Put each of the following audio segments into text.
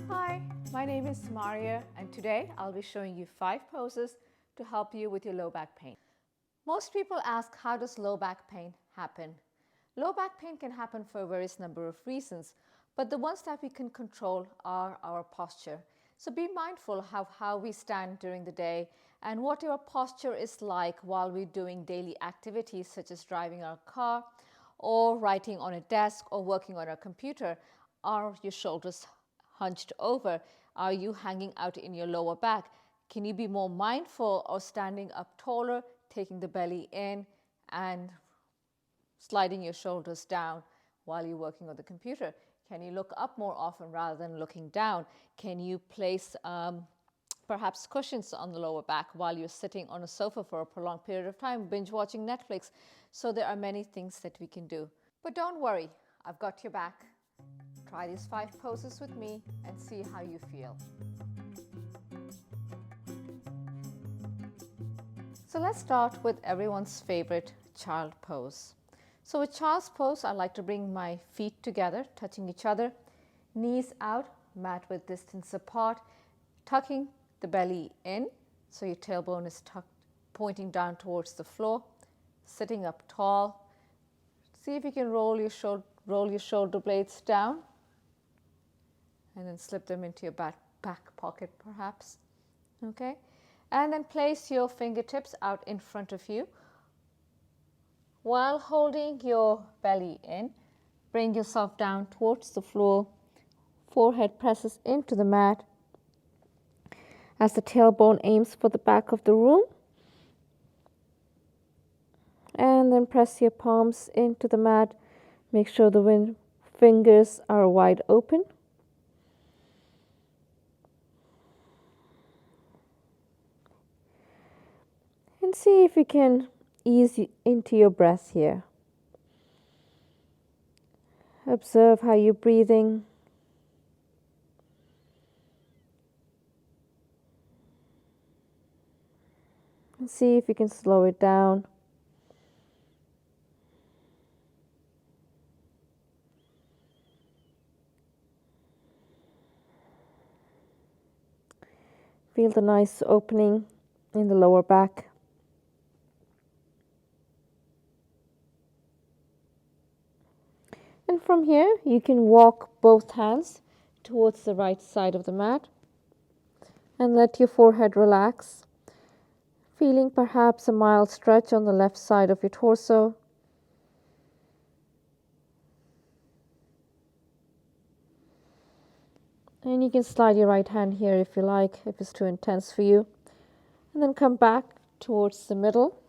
Hi, my name is Maria and today I'll be showing you 5 poses to help you with your low back pain. Most people ask, how does low back pain happen? Low back pain can happen for a various number of reasons, but the ones that we can control are our posture. So be mindful of how we stand during the day and what your posture is like while we're doing daily activities such as driving our car or writing on a desk or working on a computer. Are your shoulders hunched over? Are you hanging out in your lower back? Can you be more mindful of standing up taller, taking the belly in and sliding your shoulders down while you're working on the computer? Can you look up more often rather than looking down? Can you place perhaps cushions on the lower back while you're sitting on a sofa for a prolonged period of time, binge watching Netflix? So there are many things that we can do. But don't worry, I've got your back. Try these 5 poses with me and see how you feel. So let's start with everyone's favorite child pose. So with child's pose, I like to bring my feet together, touching each other, knees out, mat width distance apart, tucking the belly in, so your tailbone is tucked, pointing down towards the floor, sitting up tall. See if you can roll your shoulder blades down and then slip them into your back pocket perhaps. Okay, and then place your fingertips out in front of you while holding your belly in. Bring yourself down towards the floor, forehead presses into the mat as the tailbone aims for the back of the room, and then press your palms into the mat. Make sure the fingers are wide open. And see if you can ease into your breath here. Observe how you're breathing. And see if you can slow it down. Feel the nice opening in the lower back. And from here, you can walk both hands towards the right side of the mat and let your forehead relax, feeling perhaps a mild stretch on the left side of your torso. And you can slide your right hand here if you like, if it's too intense for you. And then come back towards the middle.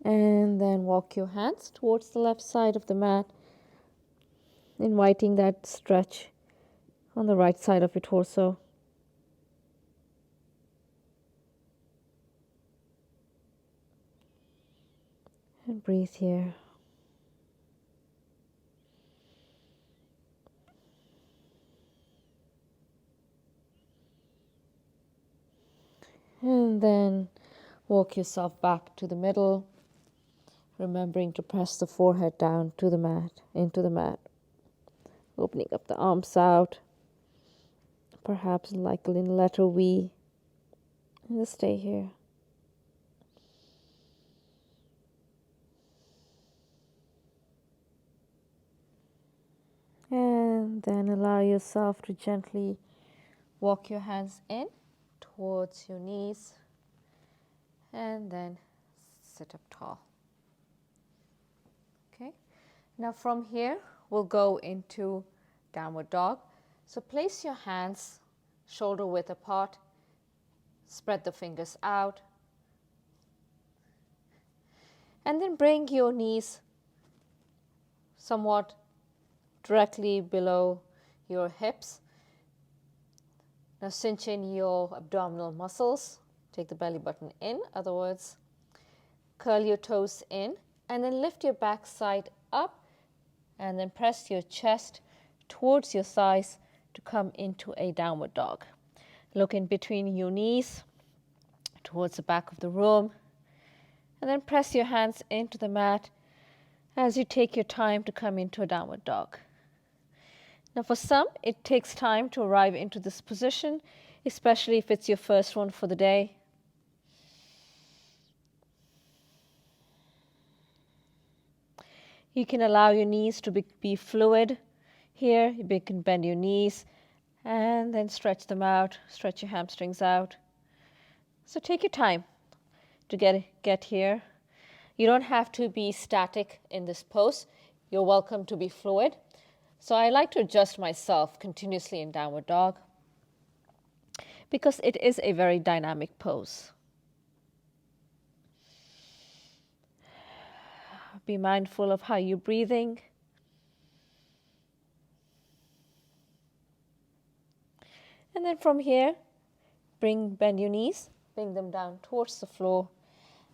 And then walk your hands towards the left side of the mat, inviting that stretch on the right side of your torso. And breathe here. And then walk yourself back to the middle, remembering to press the forehead down to the mat, into the mat. Opening up the arms out, perhaps like in the letter V. And just stay here. And then allow yourself to gently walk your hands in towards your knees and then sit up tall. Okay, now from here we'll go into downward dog. So place your hands shoulder width apart, spread the fingers out, and then bring your knees somewhat directly below your hips. Now cinch in your abdominal muscles, take the belly button in, other words, curl your toes in, and then lift your back side up, and then press your chest towards your thighs to come into a downward dog. Look in between your knees towards the back of the room, and then press your hands into the mat as you take your time to come into a downward dog. Now for some, it takes time to arrive into this position, especially if it's your first one for the day. You can allow your knees to be fluid here. You can bend your knees and then stretch them out, stretch your hamstrings out. So take your time to get here. You don't have to be static in this pose. You're welcome to be fluid. So I like to adjust myself continuously in downward dog because it is a very dynamic pose. Be mindful of how you're breathing. And then from here, bend your knees, bring them down towards the floor,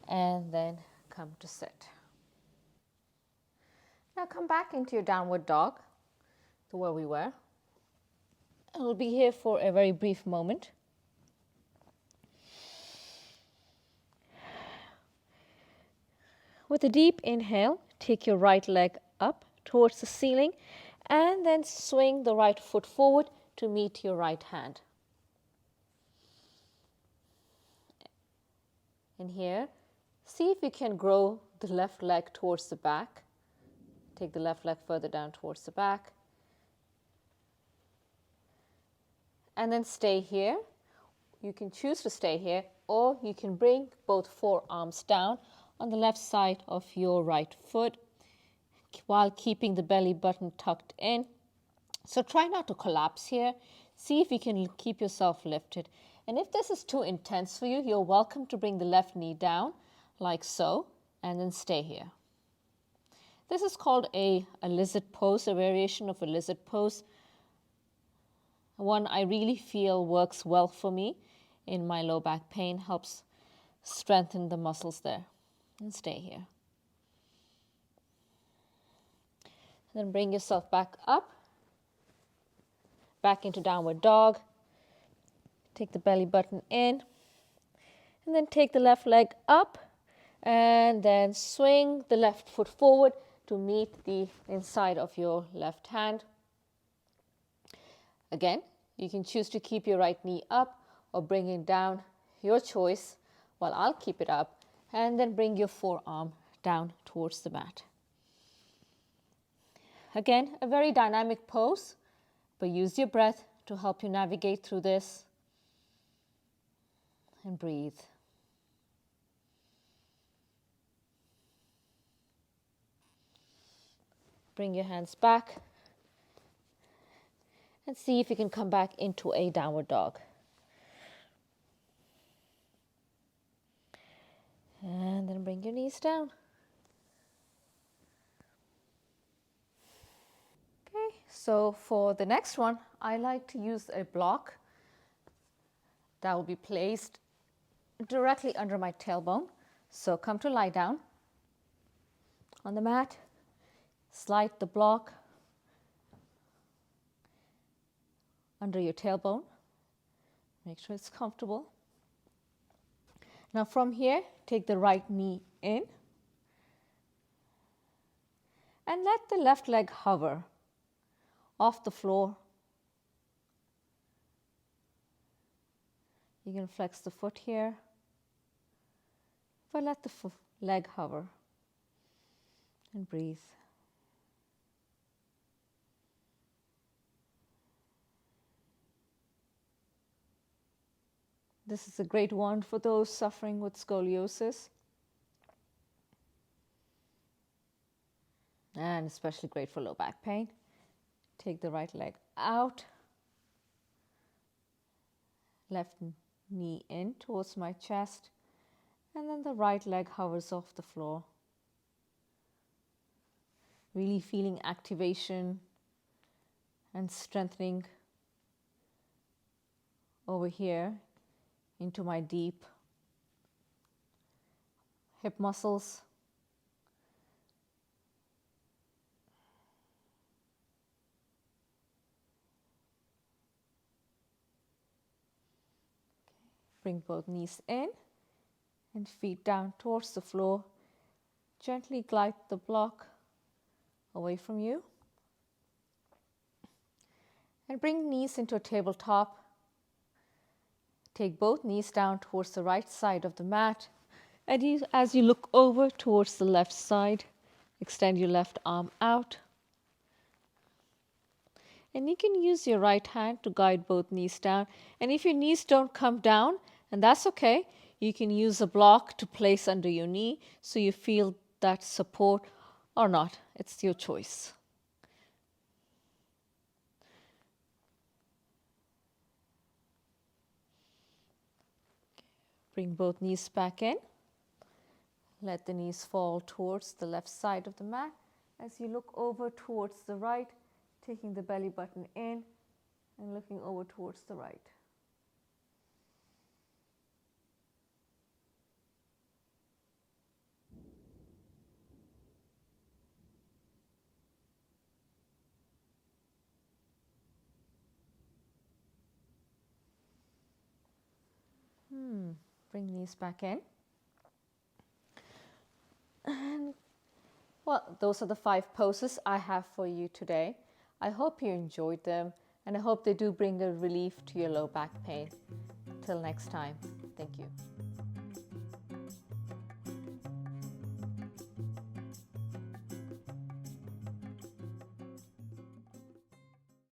and then come to sit. Now come back into your downward dog to where we were. And we'll be here for a very brief moment. With a deep inhale, take your right leg up towards the ceiling and then swing the right foot forward to meet your right hand. In here, see if you can grow the left leg towards the back. Take the left leg further down towards the back. And then stay here. You can choose to stay here, or you can bring both forearms down on the left side of your right foot while keeping the belly button tucked in. So try not to collapse here. See if you can keep yourself lifted. And if this is too intense for you, you're welcome to bring the left knee down like so and then stay here. This is called a lizard pose, a variation of a lizard pose. One I really feel works well for me in my low back pain, helps strengthen the muscles there. And stay here. Then bring yourself back up, back into downward dog. Take the belly button in, and then take the left leg up, and then swing the left foot forward to meet the inside of your left hand. Again, you can choose to keep your right knee up or bring it down, your choice, while I'll keep it up. And then bring your forearm down towards the mat. Again, a very dynamic pose, but use your breath to help you navigate through this. And breathe. Bring your hands back and see if you can come back into a downward dog. And then bring your knees down. Okay, so for the next one, I like to use a block that will be placed directly under my tailbone. So come to lie down on the mat, slide the block under your tailbone. Make sure it's comfortable. Now from here, take the right knee in and let the left leg hover off the floor. You can flex the foot here, but let the leg hover and breathe. This is a great one for those suffering with scoliosis, and especially great for low back pain. Take the right leg out, left knee in towards my chest, and then the right leg hovers off the floor. Really feeling activation and strengthening over here into my deep hip muscles. Bring both knees in and feet down towards the floor. Gently glide the block away from you. And bring knees into a tabletop. Take both knees down towards the right side of the mat. And as you look over towards the left side, extend your left arm out. And you can use your right hand to guide both knees down. And if your knees don't come down, and that's okay, you can use a block to place under your knee so you feel that support or not. It's your choice. Bring both knees back in. Let the knees fall towards the left side of the mat. As you look over towards the right, taking the belly button in and looking over towards the right. Bring knees back in. And well, those are the 5 poses I have for you today. I hope you enjoyed them, and I hope they do bring a relief to your low back pain. Till next time, thank you.